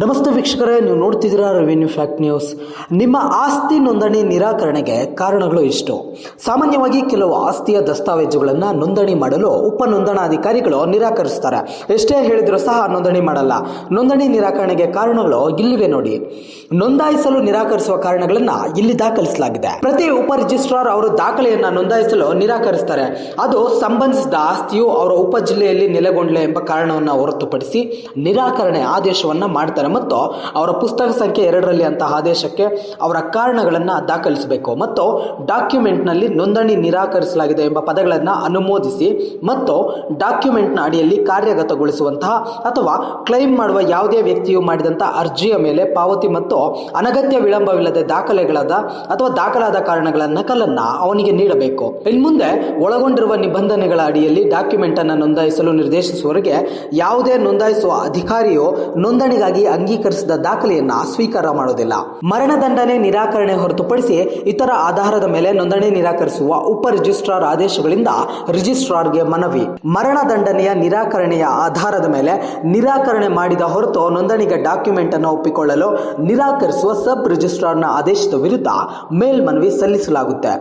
ನಮಸ್ತೆ ವೀಕ್ಷಕರೇ, ನೀವು ನೋಡ್ತಿದ್ದೀರಾ ರೆವಿನ್ಯೂ ಫ್ಯಾಕ್ಟ್ ನ್ಯೂಸ್. ನಿಮ್ಮ ಆಸ್ತಿ ನೋಂದಣಿ ನಿರಾಕರಣೆಗೆ ಕಾರಣಗಳು ಇಷ್ಟು. ಸಾಮಾನ್ಯವಾಗಿ ಕೆಲವು ಆಸ್ತಿಯ ದಸ್ತಾವೇಜುಗಳನ್ನು ನೋಂದಣಿ ಮಾಡಲು ಉಪ ನೋಂದಣಾಧಿಕಾರಿಗಳು ನಿರಾಕರಿಸ್ತಾರೆ. ಎಷ್ಟೇ ಹೇಳಿದರೂ ಸಹ ನೋಂದಣಿ ಮಾಡಲ್ಲ. ನೋಂದಣಿ ನಿರಾಕರಣೆಗೆ ಕಾರಣಗಳು ಇಲ್ಲಿವೆ ನೋಡಿ. ನೋಂದಾಯಿಸಲು ನಿರಾಕರಿಸುವ ಕಾರಣಗಳನ್ನು ಇಲ್ಲಿ ದಾಖಲಿಸಲಾಗಿದೆ. ಪ್ರತಿ ಉಪ ರಿಜಿಸ್ಟ್ರಾರ್ ಅವರು ದಾಖಲೆಯನ್ನು ನೋಂದಾಯಿಸಲು ನಿರಾಕರಿಸ್ತಾರೆ. ಅದು ಸಂಬಂಧಿಸಿದ ಆಸ್ತಿಯು ಅವರ ಉಪ ಜಿಲ್ಲೆಯಲ್ಲಿ ನೆಲೆಗೊಂಡಿಲ್ಲ ಎಂಬ ಕಾರಣವನ್ನು ಹೊರತುಪಡಿಸಿ ನಿರಾಕರಣೆ ಆದೇಶವನ್ನು ಮಾಡ್ತಾರೆ ಮತ್ತು ಅವರ ಪುಸ್ತಕ ಸಂಖ್ಯೆ 2ರಲ್ಲಿ ಅಂತಹ ಆದೇಶಕ್ಕೆ ಅವರ ಕಾರಣಗಳನ್ನು ದಾಖಲಿಸಬೇಕು ಮತ್ತು ಡಾಕ್ಯುಮೆಂಟ್ನಲ್ಲಿ ನೋಂದಣಿ ನಿರಾಕರಿಸಲಾಗಿದೆ ಎಂಬ ಪದಗಳನ್ನು ಅನುಮೋದಿಸಿ ಮತ್ತು ಡಾಕ್ಯುಮೆಂಟ್ನ ಅಡಿಯಲ್ಲಿ ಕಾರ್ಯಗತಗೊಳಿಸುವಂತಹ ಅಥವಾ ಕ್ಲೈಮ್ ಮಾಡುವ ಯಾವುದೇ ವ್ಯಕ್ತಿಯು ಮಾಡಿದಂತಹ ಅರ್ಜಿಯ ಮೇಲೆ ಪಾವತಿ ಮತ್ತು ಅನಗತ್ಯ ವಿಳಂಬವಿಲ್ಲದೆ ದಾಖಲಾದ ಕಾರಣಗಳ ನಕಲನ್ನು ಅವನಿಗೆ ನೀಡಬೇಕು. ಇನ್ನು ಮುಂದೆ ಒಳಗೊಂಡಿರುವ ನಿಬಂಧನೆಗಳ ಅಡಿಯಲ್ಲಿ ಡಾಕ್ಯುಮೆಂಟ್ ಅನ್ನು ನೋಂದಾಯಿಸಲು ನಿರ್ದೇಶಿಸುವವರೆಗೆ ಯಾವುದೇ ನೋಂದಾಯಿಸುವ ಅಧಿಕಾರಿಯು ನೋಂದಣಿಗಾಗಿ ಅಂಗೀಕರಿಸಿದ ದಾಖಲೆಯನ್ನ ಸ್ವೀಕಾರ ಮಾಡುವುದಿಲ್ಲ. ಮರಣದಂಡನೆ ನಿರಾಕರಣೆ ಹೊರತುಪಡಿಸಿ ಇತರ ಆಧಾರದ ಮೇಲೆ ನೋಂದಣಿ ನಿರಾಕರಿಸುವ ಉಪ ರಿಜಿಸ್ಟ್ರಾರ್ ಆದೇಶಗಳಿಂದ ರಿಜಿಸ್ಟ್ರಾರ್ಗೆ ಮನವಿ. ಮರಣದಂಡನೆಯ ನಿರಾಕರಣೆಯ ಆಧಾರದ ಮೇಲೆ ನಿರಾಕರಣೆ ಮಾಡಿದ ಹೊರತು ನೋಂದಣಿಗೆ ಡಾಕ್ಯುಮೆಂಟ್ ಅನ್ನು ಒಪ್ಪಿಕೊಳ್ಳಲು ನಿರಾಕರಿಸುವ ಸಬ್ ರಿಜಿಸ್ಟ್ರಾರ್ನ ಆದೇಶದ ವಿರುದ್ಧ ಮೇಲ್ಮನವಿ ಸಲ್ಲಿಸಲಾಗುತ್ತೆ.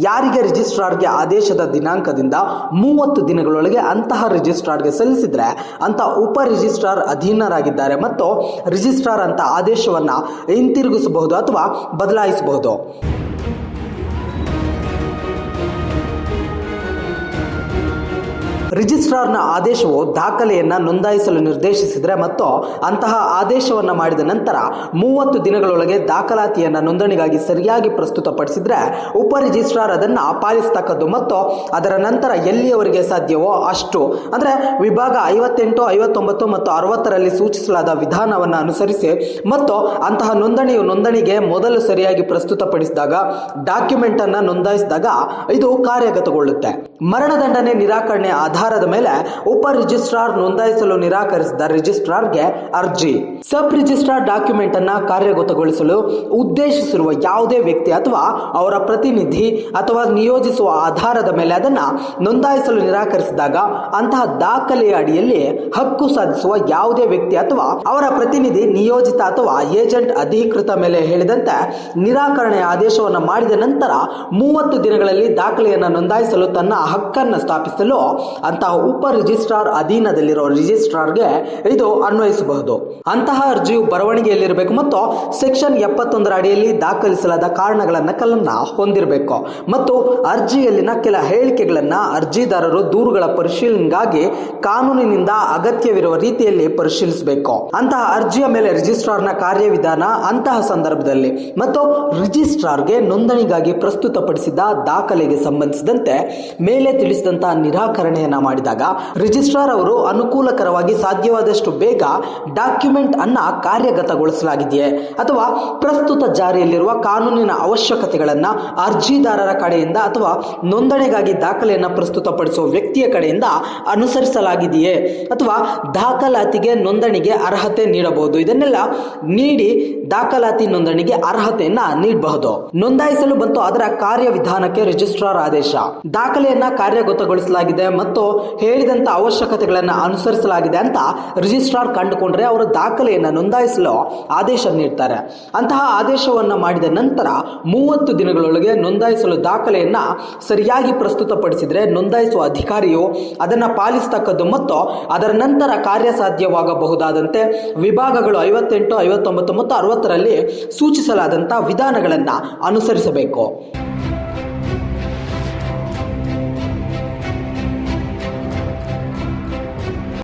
ಯಾರಿಗೆ ರಿಜಿಸ್ಟ್ರಾರ್ಗೆ ಆದೇಶದ ದಿನಾಂಕದಿಂದ 30 ದಿನಗಳೊಳಗೆ ಅಂತಹ ರಿಜಿಸ್ಟ್ರಾರ್ಗೆ ಸಲ್ಲಿಸಿದ್ರೆ ಅಂತ ಉಪ ರಿಜಿಸ್ಟ್ರಾರ್ ಅಧೀನರಾಗಿದ್ದಾರೆ ಮತ್ತು ರಿಜಿಸ್ಟ್ರಾರ್ ಅಂತ ಆದೇಶವನ್ನು ಹಿಂತಿರುಗಿಸಬಹುದು ಅಥವಾ ಬದಲಾಯಿಸಬಹುದು. ರಿಜಿಸ್ಟ್ರಾರ್ನ ಆದೇಶವು ದಾಖಲೆಯನ್ನು ನೋಂದಾಯಿಸಲು ನಿರ್ದೇಶಿಸಿದರೆ ಮತ್ತು ಅಂತಹ ಆದೇಶವನ್ನು ಮಾಡಿದ ನಂತರ 30 ದಿನಗಳೊಳಗೆ ದಾಖಲಾತಿಯನ್ನು ನೋಂದಣಿಗಾಗಿ ಸರಿಯಾಗಿ ಪ್ರಸ್ತುತಪಡಿಸಿದರೆ ಉಪ ರಿಜಿಸ್ಟ್ರಾರ್ ಅದನ್ನು ಪಾಲಿಸತಕ್ಕದ್ದು ಮತ್ತು ಅದರ ನಂತರ ಎಲ್ಲಿಯವರೆಗೆ ಸಾಧ್ಯವೋ ಅಷ್ಟು, ಅಂದರೆ ವಿಭಾಗ 58, 59 ಮತ್ತು 60ರಲ್ಲಿ ಸೂಚಿಸಲಾದ ವಿಧಾನವನ್ನು ಅನುಸರಿಸಿ ಮತ್ತು ಅಂತಹ ನೋಂದಣಿಗೆ ಮೊದಲು ಸರಿಯಾಗಿ ಪ್ರಸ್ತುತಪಡಿಸಿದಾಗ ಡಾಕ್ಯುಮೆಂಟ್ ಅನ್ನು ನೋಂದಾಯಿಸಿದಾಗ ಇದು ಕಾರ್ಯಗತಗೊಳ್ಳುತ್ತೆ. ಮರಣದಂಡನೆ ನಿರಾಕರಣೆ ಆಧಾರದ ಮೇಲೆ ಉಪ ರಿಜಿಸ್ಟ್ರಾರ್ ನೋಂದಾಯಿಸಲು ನಿರಾಕರಿಸಿದ ರಿಜಿಸ್ಟ್ರಾರ್ಗೆ ಅರ್ಜಿ. ಸಬ್ ರಿಜಿಸ್ಟ್ರಾರ್ ಡಾಕ್ಯುಮೆಂಟ್ ಅನ್ನ ಕಾರ್ಯಗತಗೊಳಿಸಲು ಉದ್ದೇಶಿಸಿರುವ ಯಾವುದೇ ವ್ಯಕ್ತಿ ಅಥವಾ ಅವರ ಪ್ರತಿನಿಧಿ ಅಥವಾ ನಿಯೋಜಿಸುವ ಆಧಾರದ ಮೇಲೆ ಅದನ್ನು ನೋಂದಾಯಿಸಲು ನಿರಾಕರಿಸಿದಾಗ ಅಂತಹ ದಾಖಲೆಯ ಅಡಿಯಲ್ಲಿ ಹಕ್ಕು ಸಾಧಿಸುವ ಯಾವುದೇ ವ್ಯಕ್ತಿ ಅಥವಾ ಅವರ ಪ್ರತಿನಿಧಿ, ನಿಯೋಜಿತ ಅಥವಾ ಏಜೆಂಟ್ ಅಧಿಕೃತ ಮೇಲೆ ಹೇಳಿದಂತೆ ನಿರಾಕರಣೆ ಆದೇಶವನ್ನು ಮಾಡಿದ ನಂತರ 30 ದಿನಗಳಲ್ಲಿ ದಾಖಲೆಯನ್ನು ನೋಂದಾಯಿಸಲು ತನ್ನ ಹಕ್ಕನ್ನು ಸ್ಥಾಪಿಸಲು ಅಂತಹ ಉಪ ರಿಜಿಸ್ಟ್ರಾರ್ ಅಧೀನದಲ್ಲಿರುವ ರಿಜಿಸ್ಟ್ರಾರ್ಗೆ ಇದು ಅನ್ವಯಿಸಬಹುದು. ಅಂತಹ ಅರ್ಜಿಯು ಬರವಣಿಗೆಯಲ್ಲಿರಬೇಕು ಮತ್ತು ಸೆಕ್ಷನ್ 71ರ ಅಡಿಯಲ್ಲಿ ದಾಖಲಿಸಲಾದ ಕಾರಣಗಳ ನಕಲನ್ನು ಹೊಂದಿರಬೇಕು ಮತ್ತು ಅರ್ಜಿಯಲ್ಲಿನ ಕೆಲ ಹೇಳಿಕೆಗಳನ್ನು ಅರ್ಜಿದಾರರು ದೂರುಗಳ ಪರಿಶೀಲನೆಗಾಗಿ ಕಾನೂನಿನಿಂದ ಅಗತ್ಯವಿರುವ ರೀತಿಯಲ್ಲಿ ಪರಿಶೀಲಿಸಬೇಕು. ಅಂತಹ ಅರ್ಜಿಯ ಮೇಲೆ ರಿಜಿಸ್ಟ್ರಾರ್ನ ಕಾರ್ಯವಿಧಾನ ಅಂತಹ ಸಂದರ್ಭದಲ್ಲಿ ಮತ್ತು ರಿಜಿಸ್ಟ್ರಾರ್ಗೆ ನೋಂದಣಿಗಾಗಿ ಪ್ರಸ್ತುತಪಡಿಸಿದ ದಾಖಲೆಗೆ ಸಂಬಂಧಿಸಿದಂತೆ ಮೇಲೆ ತಿಳಿಸಿದಂತಹ ನಿರಾಕರಣೆಯನ್ನ ಮಾಡಿದಾಗ ರಿಜಿಸ್ಟ್ರಾರ್ ಅವರು ಅನುಕೂಲಕರವಾಗಿ ಸಾಧ್ಯವಾದಷ್ಟು ಬೇಗ ಡಾಕ್ಯುಮೆಂಟ್ ಅನ್ನ ಕಾರ್ಯಗತಗೊಳಿಸಲಾಗಿದೆಯೇ ಅಥವಾ ಪ್ರಸ್ತುತ ಜಾರಿಯಲ್ಲಿರುವ ಕಾನೂನಿನ ಅವಶ್ಯಕತೆಗಳನ್ನು ಅರ್ಜಿದಾರರ ಕಡೆಯಿಂದ ಅಥವಾ ನೋಂದಣಿಗಾಗಿ ದಾಖಲೆಯನ್ನು ಪ್ರಸ್ತುತಪಡಿಸುವ ವ್ಯಕ್ತಿಯ ಕಡೆಯಿಂದ ಅನುಸರಿಸಲಾಗಿದೆಯೇ ಅಥವಾ ದಾಖಲಾತಿಗೆ ನೋಂದಣಿಗೆ ಅರ್ಹತೆ ನೀಡಬಹುದು. ಇದನ್ನೆಲ್ಲ ನೀಡಿ ದಾಖಲಾತಿ ನೋಂದಣಿಗೆ ಅರ್ಹತೆಯನ್ನ ನೀಡಬಹುದು. ನೋಂದಾಯಿಸಲು ಮತ್ತು ಅದರ ಕಾರ್ಯವಿಧಾನಕ್ಕೆ ರಿಜಿಸ್ಟ್ರಾರ್ ಆದೇಶ. ದಾಖಲೆಯನ್ನ ಕಾರ್ಯಗತಗೊಳಿಸಲಾಗಿದೆ ಮತ್ತು ಹೇಳಿದಂತ ಅವಶ್ಯಕತೆಗಳನ್ನು ಅನುಸರಿಸಲಾಗಿದೆ ಅಂತ ರಿಜಿಸ್ಟ್ರಾರ್ ಕಂಡುಕೊಂಡ್ರೆ ಅವರು ದಾಖಲೆಯನ್ನು ನೋಂದಾಯಿಸಲು ಆದೇಶ ನೀಡ್ತಾರೆ. ಅಂತಹ ಆದೇಶವನ್ನು ಮಾಡಿದ ನಂತರ 30 ದಿನಗಳೊಳಗೆ ನೋಂದಾಯಿಸಲು ದಾಖಲೆಯನ್ನ ಸರಿಯಾಗಿ ಪ್ರಸ್ತುತಪಡಿಸಿದರೆ ನೋಂದಾಯಿಸುವ ಅಧಿಕಾರಿಯು ಅದನ್ನು ಪಾಲಿಸತಕ್ಕದ್ದು ಮತ್ತು ಅದರ ನಂತರ ಕಾರ್ಯಸಾಧ್ಯವಾಗಬಹುದಾದಂತೆ ವಿಭಾಗಗಳು 58, 59 ಮತ್ತು 60ರಲ್ಲಿ ಸೂಚಿಸಲಾದಂತಹ ವಿಧಾನಗಳನ್ನು ಅನುಸರಿಸಬೇಕು.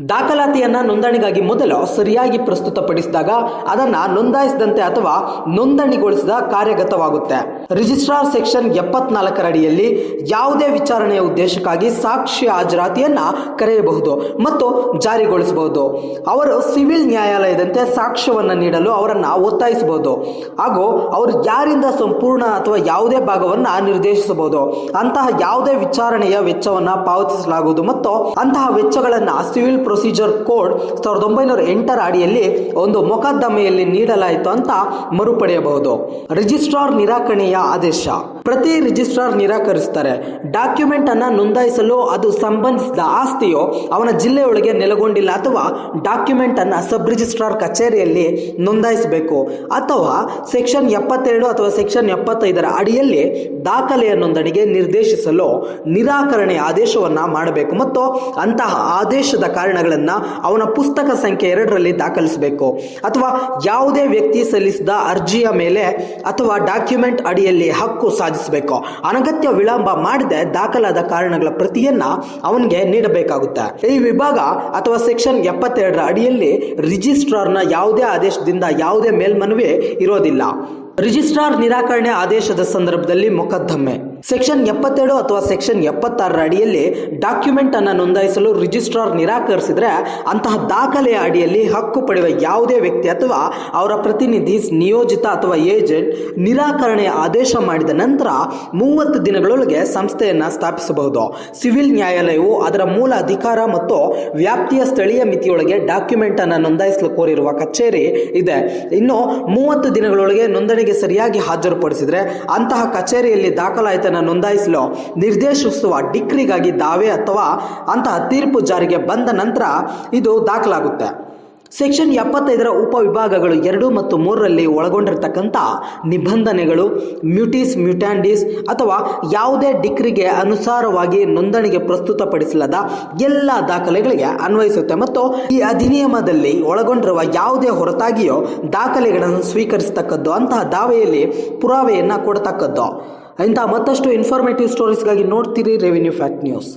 ದಾಖಲಾತಿಯನ್ನು ನೋಂದಣಿಗಾಗಿ ಮೊದಲು ಸರಿಯಾಗಿ ಪ್ರಸ್ತುತಪಡಿಸಿದಾಗ ಅದನ್ನು ನೋಂದಾಯಿಸಿದಂತೆ ಅಥವಾ ನೋಂದಣಿಗೊಳಿಸಿದ ಕಾರ್ಯಗತವಾಗುತ್ತೆ. ರಿಜಿಸ್ಟ್ರಾರ್ ಸೆಕ್ಷನ್ 74ರ ಅಡಿಯಲ್ಲಿ ಯಾವುದೇ ವಿಚಾರಣೆಯ ಉದ್ದೇಶಕ್ಕಾಗಿ ಸಾಕ್ಷಿ ಹಾಜರಾತಿಯನ್ನ ಕರೆಯಬಹುದು ಮತ್ತು ಜಾರಿಗೊಳಿಸಬಹುದು. ಅವರು ಸಿವಿಲ್ ನ್ಯಾಯಾಲಯದಂತೆ ಸಾಕ್ಷ್ಯವನ್ನು ನೀಡಲು ಅವರನ್ನು ಒತ್ತಾಯಿಸಬಹುದು ಹಾಗೂ ಅವರು ಯಾರಿಂದ ಸಂಪೂರ್ಣ ಅಥವಾ ಯಾವುದೇ ಭಾಗವನ್ನು ನಿರ್ದೇಶಿಸಬಹುದು. ಅಂತಹ ಯಾವುದೇ ವಿಚಾರಣೆಯ ವೆಚ್ಚವನ್ನು ಪಾವತಿಸಲಾಗುವುದು ಮತ್ತು ಅಂತಹ ವೆಚ್ಚಗಳನ್ನು ಸಿವಿಲ್ ಪ್ರೊಸೀಜರ್ ಕೋಡ್ 1908ರ ಅಡಿಯಲ್ಲಿ ಒಂದು ಮೊಕದ್ದಮೆಯಲ್ಲಿ ನೀಡಲಾಯಿತು ಅಂತ ಮರುಪಡೆಯಬಹುದು. ರಿಜಿಸ್ಟ್ರಾರ್ ನಿರಾಕರಣೆಯ ಆದೇಶ. ಪ್ರತಿ ರಿಜಿಸ್ಟ್ರಾರ್ ನಿರಾಕರಿಸುತ್ತಾರೆ. ಡಾಕ್ಯುಮೆಂಟ್ ಅನ್ನ ನೋಂದಾಯಿಸಲು ಅದು ಸಂಬಂಧಿಸಿದ ಆಸ್ತಿಯು ಅವನ ಜಿಲ್ಲೆಯೊಳಗೆ ನೆಲೆಗೊಂಡಿಲ್ಲ ಅಥವಾ ಡಾಕ್ಯುಮೆಂಟ್ ಅನ್ನ ಸಬ್ ರಿಜಿಸ್ಟ್ರಾರ್ ಕಚೇರಿಯಲ್ಲಿ ನೋಂದಾಯಿಸಬೇಕು ಅಥವಾ ಸೆಕ್ಷನ್ 72 ಅಥವಾ ಸೆಕ್ಷನ್ 75 ಅಡಿಯಲ್ಲಿ ದಾಖಲೆಯ ನೋಂದಣಿಗೆ ನಿರ್ದೇಶಿಸಲು ನಿರಾಕರಣೆ ಆದೇಶವನ್ನ ಮಾಡಬೇಕು ಮತ್ತು ಅಂತಹ ಆದೇಶದ ಕಾರಣಗಳನ್ನ ಅವನ ಪುಸ್ತಕ ಸಂಖ್ಯೆ 2ರಲ್ಲಿ ದಾಖಲಿಸಬೇಕು. ಅಥವಾ ಯಾವುದೇ ವ್ಯಕ್ತಿ ಸಲ್ಲಿಸಿದ ಅರ್ಜಿಯ ಮೇಲೆ ಅಥವಾ ಡಾಕ್ಯುಮೆಂಟ್ ಅಡಿಯಲ್ಲಿ ಹಕ್ಕು ಸಾಧಿಸಬೇಕು. ಅನಗತ್ಯ ವಿಳಂಬ ಮಾಡದೆ ದಾಖಲಾದ ಕಾರಣಗಳ ಪ್ರತಿಯನ್ನ ಅವನಿಗೆ ನೀಡಬೇಕಾಗುತ್ತೆ. ಈ ವಿಭಾಗ ಅಥವಾ ಸೆಕ್ಷನ್ 72 ಅಡಿಯಲ್ಲಿ ರಿಜಿಸ್ಟ್ರಾರ್ನ ಯಾವುದೇ ಆದೇಶದಿಂದ ಯಾವುದೇ ಮೇಲ್ಮನವಿ ಇರೋದಿಲ್ಲ. ರಿಜಿಸ್ಟ್ರಾರ್ ನಿರಾಕರಣೆ ಆದೇಶದ ಸಂದರ್ಭದಲ್ಲಿ ಮೊಕದ್ದಮೆ. ಸೆಕ್ಷನ್ 72 ಅಥವಾ ಸೆಕ್ಷನ್ 76 ಅಡಿಯಲ್ಲಿ ಡಾಕ್ಯುಮೆಂಟ್ ಅನ್ನು ನೋಂದಾಯಿಸಲು ರಿಜಿಸ್ಟ್ರಾರ್ ನಿರಾಕರಿಸಿದ್ರೆ ಅಂತಹ ದಾಖಲೆಯ ಅಡಿಯಲ್ಲಿ ಹಕ್ಕು ಪಡೆಯುವ ಯಾವುದೇ ವ್ಯಕ್ತಿ ಅಥವಾ ಅವರ ಪ್ರತಿನಿಧಿ, ನಿಯೋಜಿತ ಅಥವಾ ಏಜೆಂಟ್ ನಿರಾಕರಣೆಯ ಆದೇಶ ಮಾಡಿದ ನಂತರ 30 ದಿನಗಳೊಳಗೆ ಸಂಸ್ಥೆಯನ್ನ ಸ್ಥಾಪಿಸಬಹುದು. ಸಿವಿಲ್ ನ್ಯಾಯಾಲಯವು ಅದರ ಮೂಲ ಅಧಿಕಾರ ಮತ್ತು ವ್ಯಾಪ್ತಿಯ ಸ್ಥಳೀಯ ಮಿತಿಯೊಳಗೆ ಡಾಕ್ಯುಮೆಂಟ್ ಅನ್ನು ನೋಂದಾಯಿಸಲು ಕೋರಿರುವ ಕಚೇರಿ ಇದೆ. ಇನ್ನು 30 ದಿನಗಳೊಳಗೆ ನೋಂದಣಿಗೆ ಸರಿಯಾಗಿ ಹಾಜರುಪಡಿಸಿದ್ರೆ ಅಂತಹ ಕಚೇರಿಯಲ್ಲಿ ದಾಖಲಾತಿಯನ್ನು ನೋಂದಾಯಿಸಲು ನಿರ್ದೇಶಿಸುವ ಡಿಕ್ರಿಗಾಗಿ ದಾವೆ ಅಥವಾ ಅಂತಹ ತೀರ್ಪು ಜಾರಿಗೆ ಬಂದ ನಂತರ ಇದು ದಾಖಲಾಗುತ್ತೆ. ಸೆಕ್ಷನ್ 75 ಉಪವಿಭಾಗಗಳು 2 ಮತ್ತು 3ರಲ್ಲಿ ಒಳಗೊಂಡಿರತಕ್ಕಂಥ ನಿಬಂಧನೆಗಳು ಮ್ಯೂಟಿಸ್ ಮ್ಯೂಟ್ಯಾಂಡಿಸ್ ಅಥವಾ ಯಾವುದೇ ಡಿಕ್ರಿಗೆ ಅನುಸಾರವಾಗಿ ನೋಂದಣಿಗೆ ಪ್ರಸ್ತುತಪಡಿಸಲಾದ ಎಲ್ಲ ದಾಖಲೆಗಳಿಗೆ ಅನ್ವಯಿಸುತ್ತೆ ಮತ್ತು ಈ ಅಧಿನಿಯಮದಲ್ಲಿ ಒಳಗೊಂಡಿರುವ ಯಾವುದೇ ಹೊರತಾಗಿಯೋ ದಾಖಲೆಗಳನ್ನು ಸ್ವೀಕರಿಸತಕ್ಕದ್ದು, ಅಂತಹ ದಾವೆಯಲ್ಲಿ ಪುರಾವೆಯನ್ನ ಕೊಡತಕ್ಕದ್ದು. ಇಂತಹ ಮತ್ತಷ್ಟು ಇನ್ಫಾರ್ಮೇಟಿವ್ ಸ್ಟೋರೀಸ್ಗಾಗಿ ನೋಡ್ತೀರಿ ರೆವಿನ್ಯೂ ಫ್ಯಾಕ್ಟ್ ನ್ಯೂಸ್.